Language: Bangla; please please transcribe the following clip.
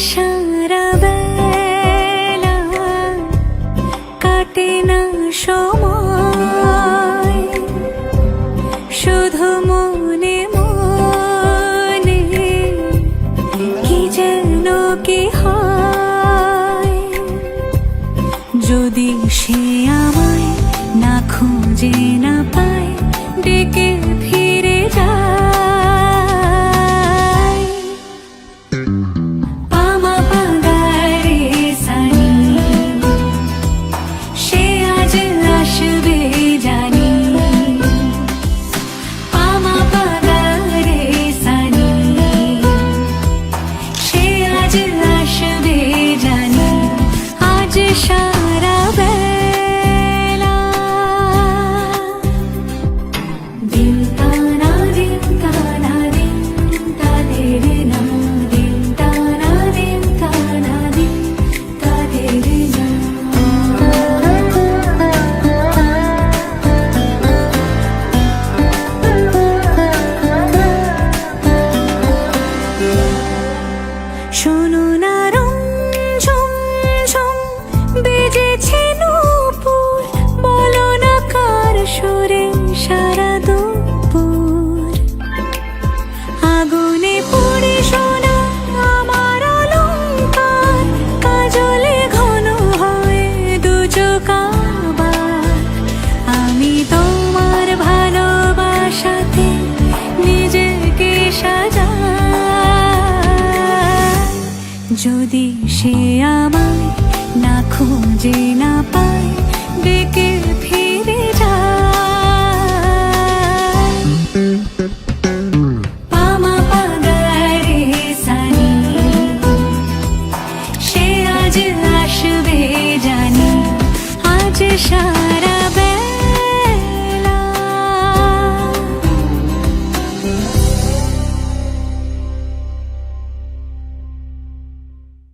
সারা বেলা কাটে না সময়, শুধু মনে মনে কি যেন কি হয়। যদি সে আমায় না খুঁজে না পায়, ডেকে ফিরে যায়। পামা পাগারে সানি, সে আজ আসবে জানি। পামা পাগারে সানি, সে আজ আসবে জানি। আজ সারা বেলা দিন টানা দিন টানা দিন তাদের না, দিন টানা দিন টানা দিন তাদের না। শোনো না রঞ্ঝম ঝম বেজেছে নূপুর, বলো না কার সুরে সারা দুপুর। আগুনে পুড়ে সোনা আমার অলংকার, কাজলে ঘন হয় দু চোখ আবার। আমি তোমার ভালোবাসাতে নিজেকে সাজাই। যদি সে আমার